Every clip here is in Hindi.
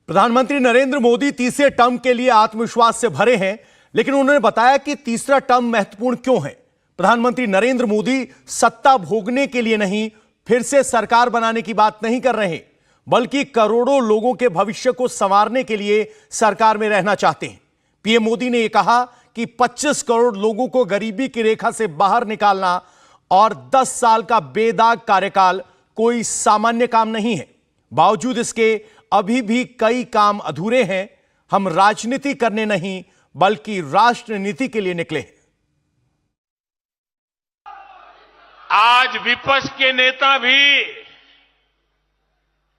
प्रधानमंत्री नरेंद्र मोदी तीसरे टर्म के लिए आत्मविश्वास से भरे हैं, लेकिन उन्होंने बताया कि तीसरा टर्म महत्वपूर्ण क्यों है। प्रधानमंत्री नरेंद्र मोदी सत्ता भोगने के लिए नहीं, फिर से सरकार बनाने की बात नहीं कर रहे, बल्कि करोड़ों लोगों के भविष्य को संवारने के लिए सरकार में रहना चाहते हैं। पीएम मोदी ने यह कहा कि 25 करोड़ लोगों को गरीबी की रेखा से बाहर निकालना और 10 साल का बेदाग कार्यकाल कोई सामान्य काम नहीं है। बावजूद इसके अभी भी कई काम अधूरे हैं। हम राजनीति करने नहीं, बल्कि राष्ट्र नीति के लिए निकले हैं। आज विपक्ष के नेता भी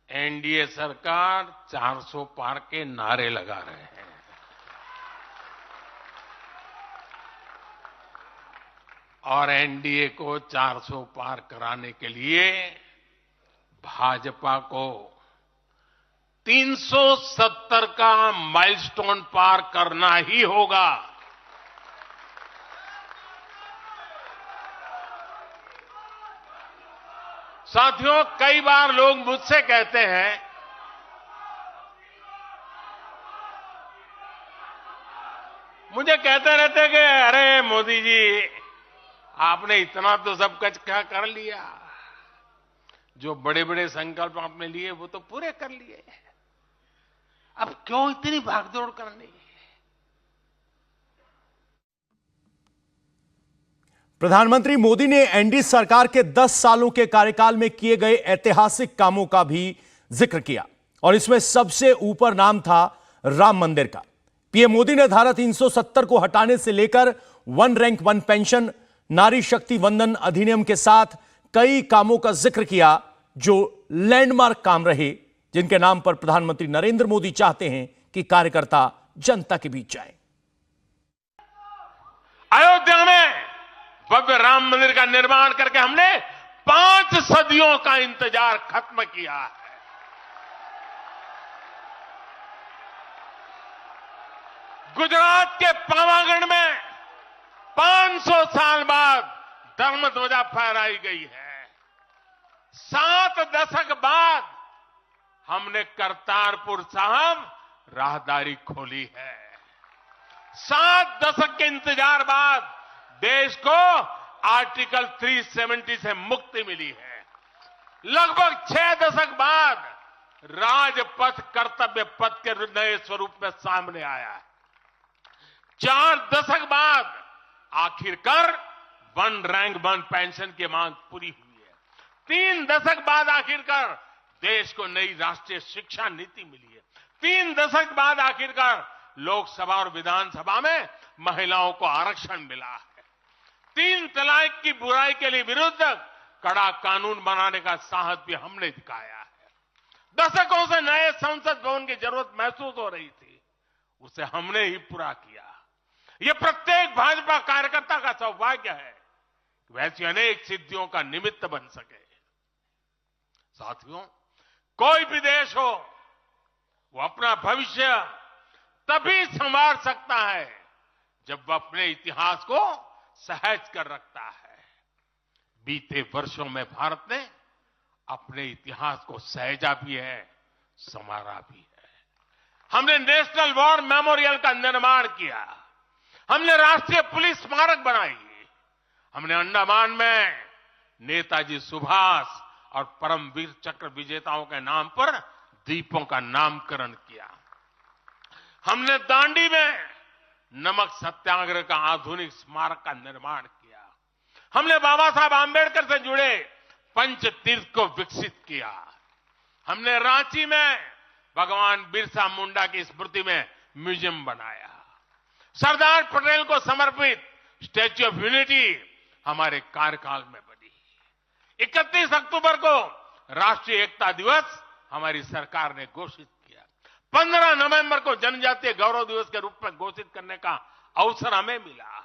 एनडीए सरकार 400 पार के नारे लगा रहे हैं। और एनडीए को 400 पार कराने के लिए भाजपा को 370 का माइलस्टोन पार करना ही होगा। साथियों, कई बार लोग मुझसे कहते हैं मुझे कहते रहते कि अरे मोदी जी, आपने इतना तो सब कुछ क्या कर लिया, जो बड़े बड़े संकल्प आपने लिए वो तो पूरे कर लिए, अब क्यों इतनी भागदौड़ करनी। प्रधानमंत्री मोदी ने एनडीए सरकार के 10 सालों के कार्यकाल में किए गए ऐतिहासिक कामों का भी जिक्र किया, और इसमें सबसे ऊपर नाम था राम मंदिर का। पीएम मोदी ने धारा 370 को हटाने से लेकर वन रैंक वन पेंशन, नारी शक्ति वंदन अधिनियम के साथ कई कामों का जिक्र किया, जो लैंडमार्क काम रहे, जिनके नाम पर प्रधानमंत्री नरेंद्र मोदी चाहते हैं कि कार्यकर्ता जनता के बीच जाएं। अयोध्या में भव्य राम मंदिर का निर्माण करके हमने 5 सदियों का इंतजार खत्म किया है। गुजरात के पावागढ़ में 500 साल बाद धर्म ध्वजा फहराई गई है। 7 दशक बाद हमने करतारपुर साहिब राहदारी खोली है। 7 दशक के इंतजार बाद देश को आर्टिकल 370 से मुक्ति मिली है। लगभग 6 दशक बाद राजपथ कर्तव्य पथ के नए स्वरूप में सामने आया है। 4 दशक बाद आखिरकार वन रैंक वन पेंशन की मांग पूरी हुई है। 3 दशक बाद आखिरकार देश को नई राष्ट्रीय शिक्षा नीति मिली है। 3 दशक बाद आखिरकार लोकसभा और विधानसभा में महिलाओं को आरक्षण मिला है। 3 तलाक की बुराई के लिए विरुद्ध कड़ा कानून बनाने का साहस भी हमने दिखाया है। दशकों से नए संसद भवन की जरूरत महसूस हो रही थी, उसे हमने ही पूरा किया। यह प्रत्येक भाजपा कार्यकर्ता का सौभाग्य है, वैसी अनेक सिद्धियों का निमित्त बन सके। साथियों, कोई भी देश हो, वो अपना भविष्य तभी संवार सकता है जब वह अपने इतिहास को सहज कर रखता है। बीते वर्षों में भारत ने अपने इतिहास को सहेजा भी है, संवारा भी है। हमने नेशनल वॉर मेमोरियल का निर्माण किया, हमने राष्ट्रीय पुलिस स्मारक बनाई, हमने अंडमान में नेताजी सुभाष और परमवीर चक्र विजेताओं के नाम पर द्वीपों का नामकरण किया। हमने दांडी में नमक सत्याग्रह का आधुनिक स्मारक का निर्माण किया। हमने बाबा साहब आंबेडकर से जुड़े पंच तीर्थ को विकसित किया। हमने रांची में भगवान बिरसा मुंडा की स्मृति में म्यूजियम बनाया। सरदार पटेल को समर्पित स्टैच्यू ऑफ यूनिटी हमारे कार्यकाल में बनी। 31 अक्टूबर को राष्ट्रीय एकता दिवस हमारी सरकार ने घोषित किया। 15 नवंबर को जनजातीय गौरव दिवस के रूप में घोषित करने का अवसर हमें मिला।